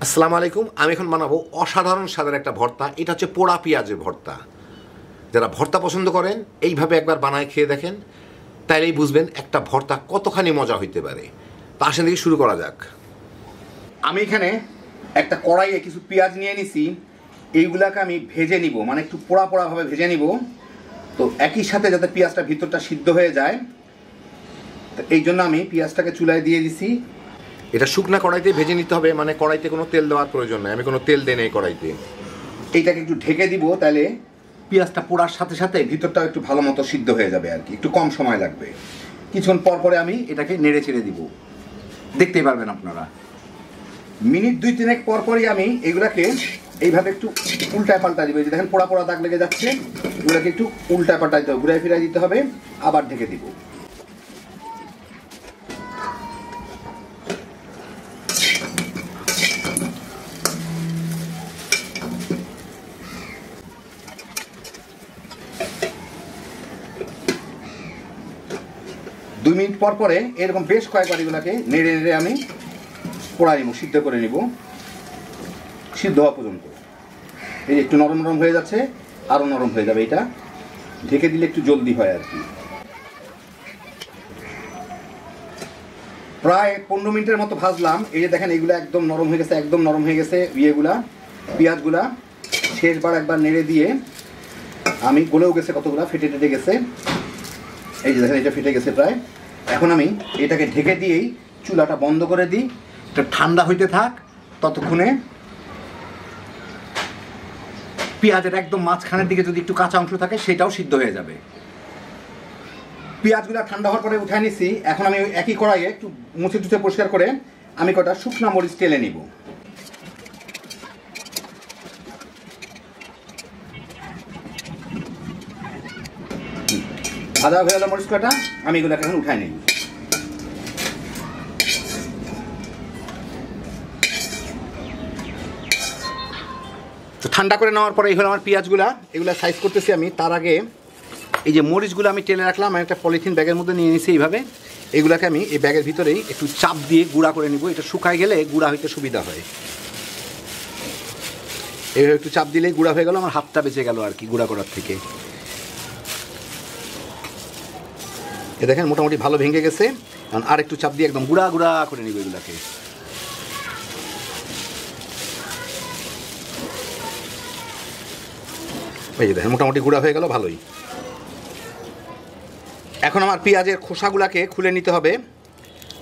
আসসালামু আলাইকুম। আমি এখন বানাবো অসাধারণ স্বাদের একটা ভর্তা। এটা হচ্ছে পোড়া পেঁয়াজের ভর্তা। যারা ভর্তা পছন্দ করেন এইভাবে একবার বানায় খেয়ে দেখেন, তাইলেই বুঝবেন একটা ভর্তা কতখানি মজা হইতে পারে। তো আসেন থেকে শুরু করা যাক। আমি এখানে একটা কড়াইয়ে কিছু পেঁয়াজ নিয়ে নিছি। এইগুলাকে আমি ভেজে নিব, মানে একটু পোড়া পোড়াভাবে ভেজে নিব। তো একই সাথে যাতে পেঁয়াজটা ভিতরটা সিদ্ধ হয়ে যায়, তো এই জন্য আমি পেঁয়াজটাকে চুলায় দিয়ে দিছি। এটা শুকনা কড়াইতে ভেজে নিতে হবে, মানে কড়াইতে কোনো তেল দেওয়ার প্রয়োজন নেই। আমি কোনো তেল দেই না এই কড়াইতে। এইটাকে একটু ঢেকে দিব, তাহলে পেঁয়াজটা পোড়ার সাথে সাথে ভিতরটাও একটু ভালো মতো সিদ্ধ হয়ে যাবে আর কি, একটু কম সময় লাগবে। কিছুক্ষণ পর পরে আমি এটাকে নেড়ে ছেড়ে দিব, দেখতেই পারবেন আপনারা। মিনিট 2-3 পর পরই আমি এগুলাকে এইভাবে একটু উল্টায় পাল্টা দিব। এই যে দেখেন পোড়া পোড়া দাগ লেগে যাচ্ছে, এগুলোকে একটু উল্টায় পাল্টাইতে হবে, ঘুরাই ফিরাই দিতে হবে, আবার ঢেকে দিব। দুই মিনিট পর পরে এরকম বেশ কয়েকবার এগুলাকে নেড়ে নেড়ে আমি পোড়া নিব, সিদ্ধ করে নিব, সিদ্ধ হওয়া পর্যন্ত। এই একটু নরম নরম হয়ে যাচ্ছে, আরও নরম হয়ে যাবে। এটা ঢেকে দিলে একটু জলদি হয় আর কি। প্রায় 15 মিনিটের মতো ভাজলাম। এই যে দেখেন এগুলো একদম নরম হয়ে গেছে, একদম নরম হয়ে গেছে ইয়েগুলা, পেঁয়াজগুলা। শেষবার একবার নেড়ে দিয়ে আমি গলেও গেছে, কতগুলা ফেটে টেটে গেছে। এই যে দেখেন এটা ফেটে গেছে প্রায়। এখন আমি এটাকে ঢেকে দিয়েই চুলাটা বন্ধ করে দিই, এটা ঠান্ডা হইতে থাক। ততক্ষণে পেঁয়াজের একদম মাঝখানের দিকে যদি একটু কাঁচা অংশ থাকে সেটাও সিদ্ধ হয়ে যাবে। পেঁয়াজগুলো ঠান্ডা হওয়ার পরে উঠায় নিছি। এখন আমি একই কড়াইয়ে একটু মুছে টুছে পরিষ্কার করে আমি কটা শুকনা মরিচ টেলে নিব। ভাজা হয়ে গেল মরিচ কটা, আমি এগুলোকে এখন উঠাই নিই। তো ঠান্ডা করে নেওয়ার পরে এই হলো আমার পেঁয়াজগুলা, এগুলা সাইজ করতেছি আমি। তার আগে এই যে মরিচগুলো আমি টেলে রাখলাম, আমি একটা পলিথিন ব্যাগের মধ্যে নিয়ে নিছি এইভাবে। এগুলাকে আমি এই ব্যাগের ভিতরেই একটু চাপ দিয়ে গুঁড়া করে নিব। এটা শুকায় গেলে গুঁড়া হইতে সুবিধা হয়। এইভাবে একটু চাপ দিলেই গুঁড়া হয়ে গেল, আমার হাতটা বেঁচে গেল আর কি গুঁড়া করার থেকে। এ দেখেন মোটামুটি ভালো ভেঙে গেছে। কারণ আর একটু চাপ দিয়ে একদম গুঁড়া গুঁড়া করে নিব এগুলাকে। এই যে দেখেন মোটামুটি গুঁড়া হয়ে গেল ভালোই। এখন আমার পেঁয়াজের খোসাগুলাকে খুলে নিতে হবে।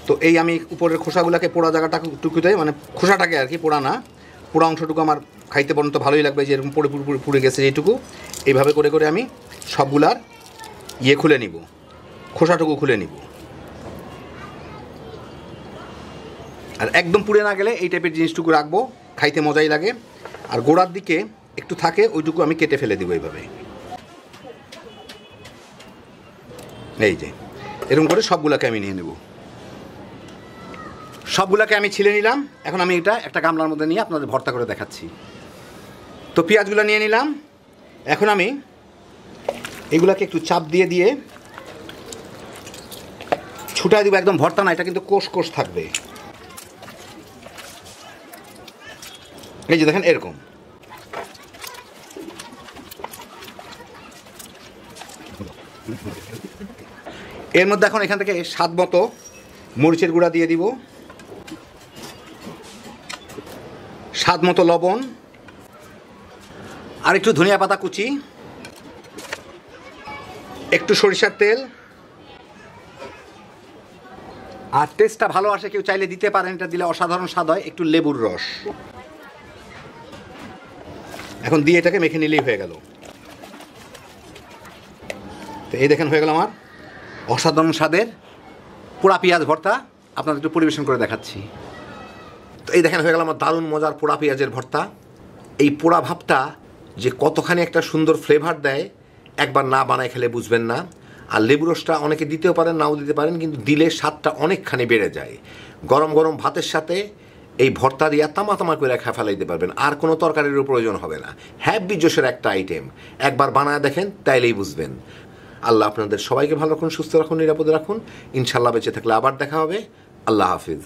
তো এই আমি উপরের খোসাগুলাকে পোড়া জায়গাটা টুকুতে, মানে খোসাটাকে আর কি, পোড়া না, পোড়া অংশটুকু আমার খাইতে পর্যন্ত ভালোই লাগবে। যে এরকম পুড়ে গেছে এইটুকু, এইভাবে করে করে আমি সবগুলার খুলে নিব, খোসাটুকু খুলে নিব। আর একদম পুড়ে না গেলে এই টাইপের জিনিসটুকু রাখবো, খাইতে মজাই লাগে। আর গোড়ার দিকে একটু থাকে ওইটুকু আমি কেটে ফেলে দেবো এইভাবে। এই যে এরকম করে সবগুলাকে আমি নিয়ে নেব। সবগুলাকে আমি ছিলে নিলাম। এখন আমি এটা একটা গামলার মধ্যে নিয়ে আপনাদের ভর্তা করে দেখাচ্ছি। তো পেঁয়াজগুলো নিয়ে নিলাম। এখন আমি এগুলাকে একটু চাপ দিয়ে দিয়ে ছুটাই দিব। একদম ভর্তা না, এটা কিন্তু কোষ কোষ থাকবে। এই যে দেখেন এরকম। এর মধ্যে এখন এখান থেকে স্বাদ মতো মরিচের গুঁড়া দিয়ে দিব, স্বাদ মতো লবণ, আর একটু ধনিয়া পাতা কুচি, একটু সরিষার তেল। আর টেস্টটা ভালো আসে কেউ চাইলে দিতে পারেন, এটা দিলে অসাধারণ স্বাদ হয়, একটু লেবুর রস। এখন দিয়ে এটাকে মেখে নিলেই হয়ে গেল। তো এই দেখেন হয়ে গেল আমার অসাধারণ স্বাদের পোড়া পেঁয়াজ ভর্তা। আপনাদের একটু পরিবেশন করে দেখাচ্ছি। তো এই দেখেন হয়ে গেল আমার দারুণ মজার পোড়া পেঁয়াজের ভর্তা। এই পোড়া ভাবটা যে কতখানি একটা সুন্দর ফ্লেভার দেয়, একবার না বানায় খেলে বুঝবেন না। আর লেবু রসটা অনেকে দিতেও পারেন, নাও দিতে পারেন, কিন্তু দিলে স্বাদটা অনেকখানি বেড়ে যায়। গরম গরম ভাতের সাথে এই ভর্তা দিয়ে তামা তামা করে খা ফেলাইতে পারবেন, আর কোনো তরকারিরও প্রয়োজন হবে না। হ্যাপি জোশের একটা আইটেম, একবার বানায় দেখেন তাইলেই বুঝবেন। আল্লাহ আপনাদের সবাইকে ভালো রাখুন, সুস্থ রাখুন, নিরাপদে রাখুন। ইনশাল্লাহ বেঁচে থাকলে আবার দেখা হবে। আল্লাহ হাফিজ।